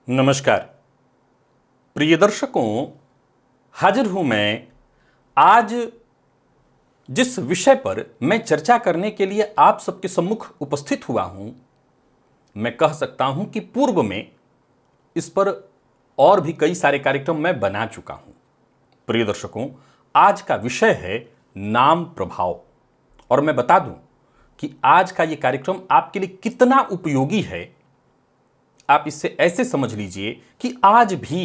नमस्कार प्रिय दर्शकों, हाजिर हूं मैं आज जिस विषय पर मैं चर्चा करने के लिए आप सबके सम्मुख उपस्थित हुआ हूं। मैं कह सकता हूं कि पूर्व में इस पर और भी कई सारे कार्यक्रम मैं बना चुका हूं। प्रिय दर्शकों, आज का विषय है नाम प्रभाव, और मैं बता दूं कि आज का यह कार्यक्रम आपके लिए कितना उपयोगी है। आप इससे ऐसे समझ लीजिए कि आज भी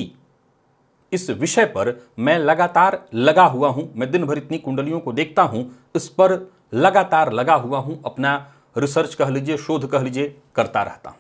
इस विषय पर मैं लगातार लगा हुआ हूं। मैं दिन भर इतनी कुंडलियों को देखता हूं, इस पर लगातार लगा हुआ हूं, अपना रिसर्च कह लीजिए, शोध कह लीजिए, करता रहता हूं।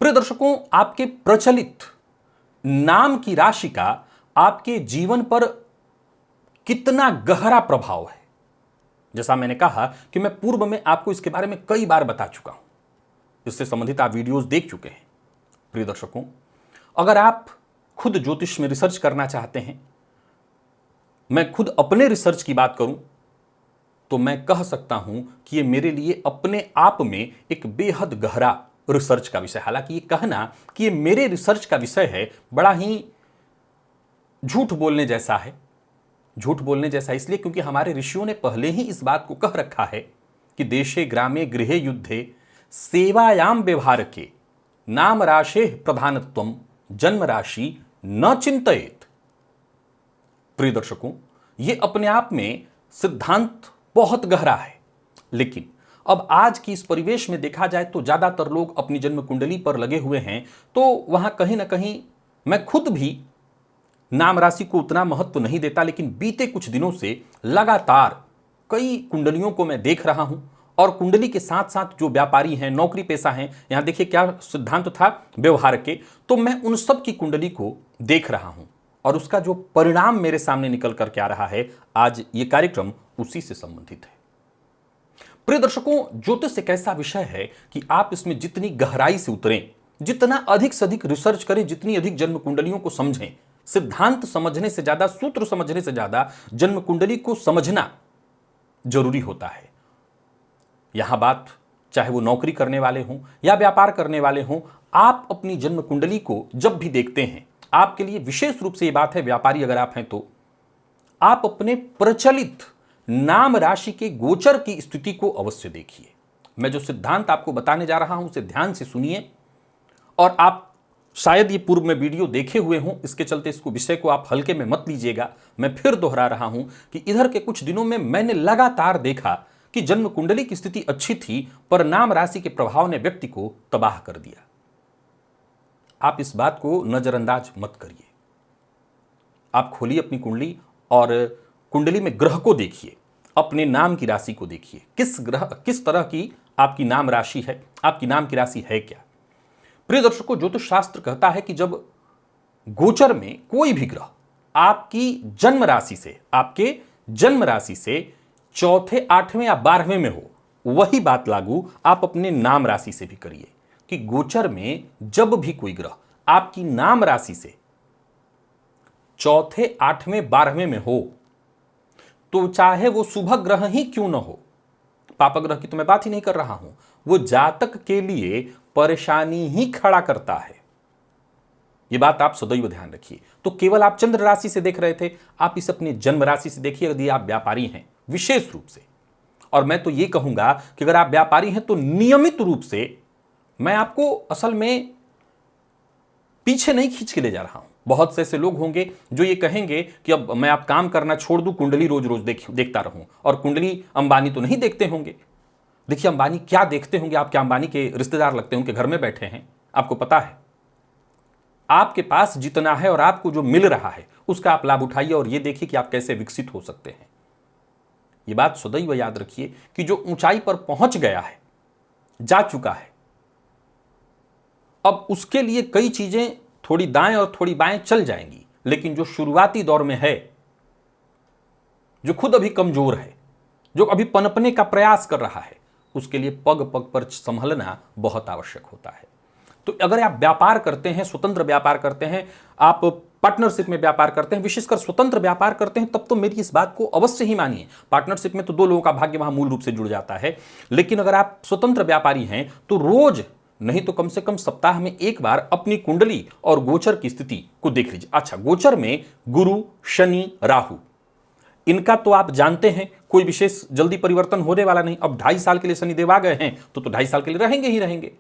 प्रिय दर्शकों, आपके प्रचलित नाम की राशि का आपके जीवन पर कितना गहरा प्रभाव है। जैसा मैंने कहा कि मैं पूर्व में आपको इसके बारे में कई बार बता चुका हूं, इससे संबंधित आप वीडियोस देख चुके हैं। प्रिय दर्शकों, अगर आप खुद ज्योतिष में रिसर्च करना चाहते हैं, मैं खुद अपने रिसर्च की बात करूं तो मैं कह सकता हूं कि यह मेरे लिए अपने आप में एक बेहद गहरा रिसर्च का विषय। हालांकि ये कहना कि ये मेरे रिसर्च का विषय है बड़ा ही झूठ बोलने जैसा है। झूठ बोलने जैसा इसलिए क्योंकि हमारे ऋषियों ने पहले ही इस बात को कह रखा है कि देशे ग्रामे गृहे युद्धे सेवायाम व्यवहार के नाम राशे प्रधानत्वम जन्म राशि न चिंतयेत। प्रिय दर्शकों, ये अपने आप में सिद्धांत बहुत गहरा है, लेकिन अब आज की इस परिवेश में देखा जाए तो ज्यादातर लोग अपनी जन्म कुंडली पर लगे हुए हैं। तो वहां कहीं ना कहीं मैं खुद भी नाम राशि को उतना महत्व नहीं देता, लेकिन बीते कुछ दिनों से लगातार कई कुंडलियों को मैं देख रहा हूं। और कुंडली के साथ साथ जो व्यापारी हैं, नौकरी पेशा हैं, यहां देखिए क्या सिद्धांत था व्यवहार के, तो मैं उन सब की कुंडली को देख रहा हूं और उसका जो परिणाम मेरे सामने निकल करके आ रहा है, आज ये कार्यक्रम उसी से संबंधित है। प्रिय दर्शकों, ज्योतिष एक ऐसा विषय है कि आप इसमें जितनी गहराई से उतरें, जितना अधिक से अधिक रिसर्च करें, जितनी अधिक जन्म कुंडलियों को समझें, सिद्धांत समझने से ज्यादा, सूत्र समझने से ज्यादा जन्म कुंडली को समझना जरूरी होता है। यहां बात चाहे वो नौकरी करने वाले हों या व्यापार करने वाले हों, आप अपनी जन्म कुंडली को जब भी देखते हैं, आपके लिए विशेष रूप से यह बात है, व्यापारी अगर आप हैं तो आप अपने प्रचलित नाम राशि के गोचर की स्थिति को अवश्य देखिए। मैं जो सिद्धांत आपको बताने जा रहा हूं उसे ध्यान से सुनिए। और आप शायद ये पूर्व में वीडियो देखे हुए हों, इसके चलते इसको विषय को आप हल्के में मत लीजिएगा। मैं फिर दोहरा रहा हूं कि इधर के कुछ दिनों में मैंने लगातार देखा कि जन्म कुंडली की स्थिति अच्छी थी, पर नाम राशि के प्रभाव ने व्यक्ति को तबाह कर दिया। आप इस बात को नजरअंदाज मत करिए। आप खोलिए अपनी कुंडली और कुंडली में ग्रह को देखिए, अपने नाम की राशि को देखिए, किस ग्रह किस तरह की आपकी नाम राशि है, आपकी नाम की राशि है क्या। प्रिय दर्शकों, ज्योतिष शास्त्र कहता है कि जब गोचर में कोई भी ग्रह आपकी जन्म राशि से, आपके जन्म राशि से चौथे, आठवें या 12वें में हो, वही बात लागू आप अपने नाम राशि से भी करिए कि गोचर में जब भी कोई ग्रह आपकी नाम राशि से चौथे, 8वें, 12वें में हो, तो चाहे वो शुभ ग्रह ही क्यों न हो, पाप ग्रह की तो मैं बात ही नहीं कर रहा हूं, वो जातक के लिए परेशानी ही खड़ा करता है। ये बात आप सदैव ध्यान रखिए। तो केवल आप चंद्र राशि से देख रहे थे, आप इसे अपनी जन्म राशि से देखिए, यदि आप व्यापारी हैं विशेष रूप से। और मैं तो ये कहूंगा कि अगर आप व्यापारी हैं तो नियमित रूप से, मैं आपको असल में पीछे नहीं खींच के ले जा रहा हूं। बहुत से ऐसे लोग होंगे जो ये कहेंगे कि अब मैं आप काम करना छोड़ दूं, कुंडली रोज रोज देखता रहूं। और कुंडली अंबानी तो नहीं देखते होंगे। देखिए अंबानी क्या देखते होंगे, आप क्या अंबानी के रिश्तेदार लगते हैं, उनके घर में बैठे हैं, आपको पता है। आपके पास जितना है और आपको जो मिल रहा है उसका आप लाभ उठाइए और यह देखिए कि आप कैसे विकसित हो सकते हैं। यह बात सदैव याद रखिए कि जो ऊंचाई पर पहुंच गया है, जा चुका है, अब उसके लिए कई चीजें थोड़ी दाएं और थोड़ी बाएं चल जाएंगी, लेकिन जो शुरुआती दौर में है, जो खुद अभी कमजोर है, जो अभी पनपने का प्रयास कर रहा है, उसके लिए पग पग पर संभलना बहुत आवश्यक होता है। तो अगर आप व्यापार करते हैं, स्वतंत्र व्यापार करते हैं, आप पार्टनरशिप में व्यापार करते हैं, विशेषकर स्वतंत्र व्यापार करते हैं, तब तो मेरी इस बात को अवश्य ही मानिए। पार्टनरशिप में तो दो लोगों का भाग्य वहां मूल रूप से जुड़ जाता है, लेकिन अगर आप स्वतंत्र व्यापारी हैं तो रोज नहीं तो कम से कम सप्ताह में एक बार अपनी कुंडली और गोचर की स्थिति को देख लीजिए। अच्छा, गोचर में गुरु, शनि, राहु, इनका तो आप जानते हैं कोई विशेष जल्दी परिवर्तन होने वाला नहीं। अब 2.5 साल के लिए शनिदेव आ गए हैं तो 2.5 साल के लिए रहेंगे ही रहेंगे।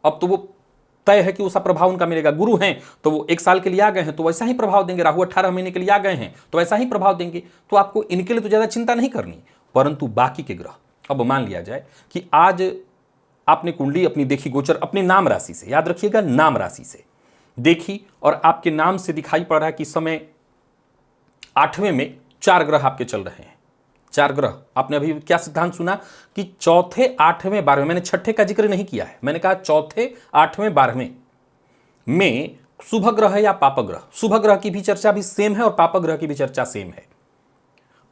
अब तो वो तय है कि उसका प्रभाव उनका मिलेगा। गुरु हैं तो वो 1 साल के लिए आ गए हैं तो वैसा ही प्रभाव देंगे। राहु 18 महीने के लिए आ गए हैं तो वैसा ही प्रभाव देंगे। तो आपको इनके लिए तो ज्यादा चिंता नहीं करनी, परंतु बाकी के ग्रह, अब मान लिया जाए कि आज आपने कुंडली अपनी देखी, गोचर अपने नाम राशि से, याद रखिएगा नाम राशि से देखी, और आपके नाम से दिखाई पड़ रहा है कि समय 8वें में 4 ग्रह आपके चल रहे हैं। 4 ग्रह, आपने अभी क्या सिद्धांत सुना कि चौथे, 8वें, 12वें, मैंने छठे का जिक्र नहीं किया है, मैंने कहा चौथे, 8वें, 12वें में शुभ ग्रह है या पाप ग्रह। शुभ ग्रह की भी चर्चा भी सेम है और पाप ग्रह की भी चर्चा सेम है।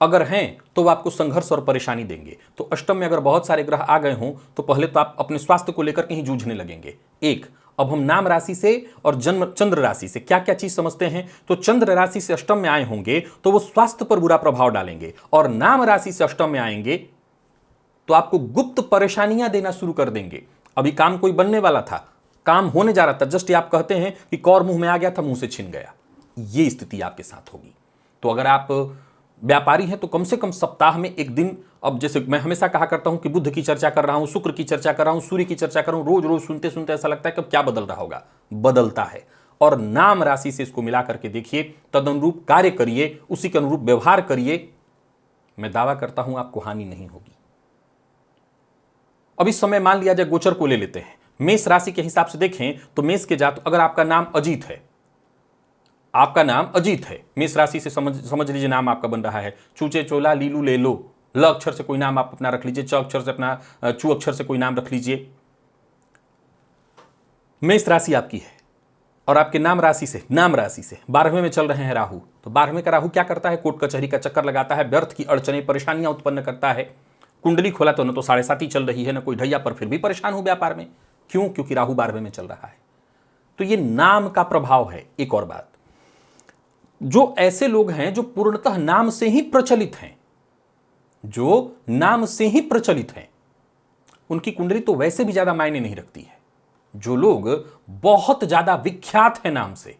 अगर हैं तो वो आपको संघर्ष और परेशानी देंगे। तो अष्टम में अगर बहुत सारे ग्रह आ गए हों तो पहले तो आप अपने स्वास्थ्य को लेकर कहीं जूझने लगेंगे। एक, अब हम नाम राशि से और जन्म चंद्र राशि से क्या क्या चीज समझते हैं। तो चंद्र राशि से अष्टम में आए होंगे तो वो स्वास्थ्य पर बुरा प्रभाव डालेंगे, और नाम राशि से अष्टम में आएंगे तो आपको गुप्त परेशानियां देना शुरू कर देंगे। अभी काम कोई बनने वाला था, काम होने जा रहा था, जस्ट आप कहते हैं कि कौर मुंह में आ गया था, मुंह से छिन गया। ये स्थिति आपके साथ होगी। तो अगर आप व्यापारी हैं तो कम से कम सप्ताह में एक दिन, अब जैसे मैं हमेशा कहा करता हूं कि बुध की चर्चा कर रहा हूं, शुक्र की चर्चा कर रहा हूं, सूर्य की चर्चा कर रहा हूं, रोज रोज सुनते सुनते ऐसा लगता है कि क्या बदल रहा होगा, बदलता है। और नाम राशि से इसको मिला करके देखिए, तदनुरूप कार्य करिए, उसी के अनुरूप व्यवहार करिए, मैं दावा करता हूं आपको हानि नहीं होगी। अब इस समय मान लिया जाए गोचर को ले लेते हैं, मेष राशि के हिसाब से देखें तो मेष के जात, अगर आपका नाम अजीत है, आपका नाम अजीत है, मेष राशि से समझ लीजिए नाम आपका बन रहा है चूचे, चोला, लीलू, ले लो, ल अक्षर से कोई नाम आप अपना रख लीजिए, च अक्षर से अपना, चू अक्षर से कोई नाम रख लीजिए। मेष राशि आपकी है और आपके नाम राशि से, नाम राशि से 12वें में चल रहे हैं राहु। तो 12वें का राहु क्या करता है, कोर्ट कचहरी का चक्कर लगाता है, व्यर्थ की अड़चने, परेशानियां उत्पन्न करता है। कुंडली खोला तो न तो 7.5 ही चल रही है, न कोई ढैया, पर फिर भी परेशान हो व्यापार में। क्यों? क्योंकि राहु 12वें में चल रहा है। तो ये नाम का प्रभाव है। एक और बात, जो ऐसे लोग हैं जो पूर्णतः नाम से ही प्रचलित हैं, जो नाम से ही प्रचलित हैं, उनकी कुंडली तो वैसे भी ज्यादा मायने नहीं रखती है। जो लोग बहुत ज्यादा विख्यात हैं नाम से,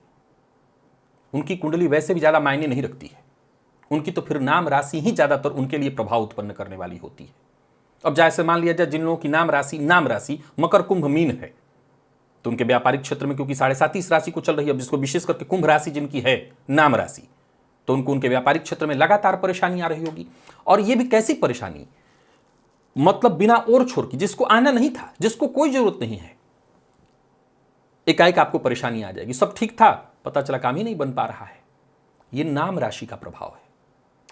उनकी कुंडली वैसे भी ज्यादा मायने नहीं रखती है। उनकी तो फिर नाम राशि ही ज्यादातर उनके लिए प्रभाव उत्पन्न करने वाली होती है। अब जैसे मान लिया जाए जिन लोगों की नाम राशि मकर, कुंभ, मीन है, तो उनके व्यापारिक क्षेत्र में क्योंकि 7.5 इस राशि को चल रही है, अब जिसको विशेष करके कुंभ राशि जिनकी है नाम राशि, तो उनको उनके व्यापारिक क्षेत्र में लगातार परेशानी आ रही होगी। और ये भी कैसी परेशानी, मतलब बिना और छोर की, जिसको आना नहीं था, जिसको कोई जरूरत नहीं है, एकाएक आपको परेशानी आ जाएगी। सब ठीक था, पता चला काम ही नहीं बन पा रहा है। ये नाम राशि का प्रभाव है।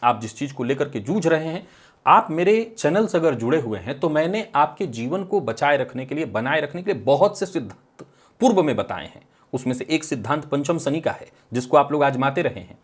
आप जिस चीज को लेकर के जूझ रहे हैं, आप मेरे चैनल से अगर जुड़े हुए हैं तो मैंने आपके जीवन को बचाए रखने के लिए, बनाए रखने के लिए बहुत से सिद्धांत पूर्व में बताए हैं। उसमें से एक सिद्धांत पंचम शनि का है, जिसको आप लोग आजमाते रहे हैं।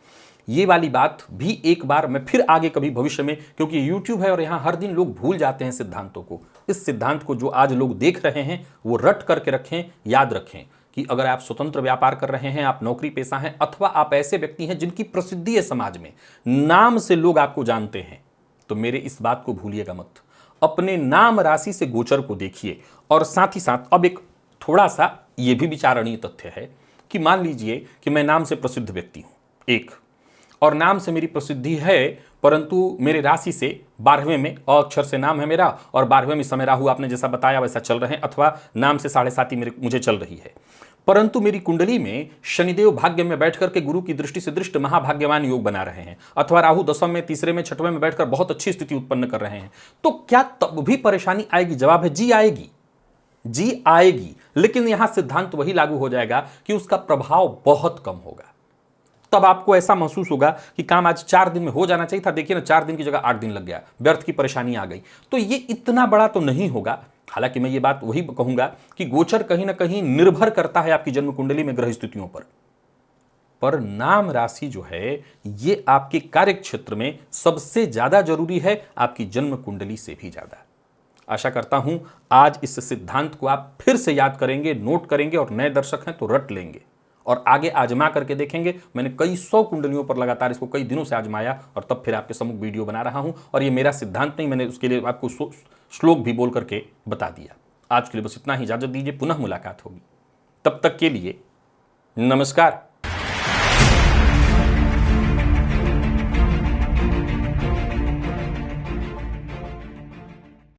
ये वाली बात भी एक बार मैं फिर आगे कभी भविष्य में, क्योंकि YouTube है और यहां हर दिन लोग भूल जाते हैं सिद्धांतों को, इस सिद्धांत को जो आज लोग देख रहे हैं वो रट करके रखें, याद रखें कि अगर आप स्वतंत्र व्यापार कर रहे हैं, आप नौकरी पेशा हैं, अथवा आप ऐसे व्यक्ति हैं जिनकी प्रसिद्धि है समाज में, नाम से लोग आपको जानते हैं, तो मेरे इस बात को भूलिएगा मत। अपने नाम राशि से गोचर को देखिए। और साथ ही साथ अब एक थोड़ा सा यह भी विचारणीय तथ्य है कि मान लीजिए कि मैं नाम से प्रसिद्ध व्यक्ति हूं, एक, और नाम से मेरी प्रसिद्धि है, परंतु मेरे राशि से 12वें में अ अक्षर से नाम है मेरा, और 12वें में समय राहु आपने जैसा बताया वैसा चल रहे हैं, अथवा नाम से 7.5 मुझे चल रही है, परंतु मेरी कुंडली में शनिदेव भाग्य में बैठकर के गुरु की दृष्टि से दृष्ट महाभाग्यवान योग बना रहे हैं, अथवा राहु 10वें में, 3रे में, 6वें में बैठकर बहुत अच्छी स्थिति उत्पन्न कर रहे हैं, तो क्या तब भी परेशानी आएगी? जवाब है जी आएगी। जी आएगी, लेकिन यहां सिद्धांत वही लागू हो जाएगा कि उसका प्रभाव बहुत कम होगा। तब आपको ऐसा महसूस होगा कि काम आज 4 दिन में हो जाना चाहिए था, देखिए ना 4 दिन की जगह 8 दिन लग गया, व्यर्थ की परेशानी आ गई। तो ये इतना बड़ा तो नहीं होगा। हालांकि मैं ये बात वही कहूंगा कि गोचर कहीं ना कहीं निर्भर करता है आपकी जन्म कुंडली में ग्रह स्थितियों पर नाम राशि जो है ये आपके कार्य क्षेत्र में सबसे ज्यादा जरूरी है, आपकी जन्म कुंडली से भी ज्यादा। आशा करता हूं आज इस सिद्धांत को आप फिर से याद करेंगे, नोट करेंगे और नए दर्शक हैं तो रट लेंगे और आगे आजमा करके देखेंगे। मैंने कई 100 कुंडलियों पर लगातार इसको कई दिनों से आजमाया और तब फिर आपके सम्मुख वीडियो बना रहा हूं। और ये मेरा सिद्धांत नहीं, मैंने उसके लिए आपको श्लोक भी बोल करके बता दिया। आज के लिए बस इतना ही, इजाजत दीजिए, पुनः मुलाकात होगी। तब तक के लिए नमस्कार।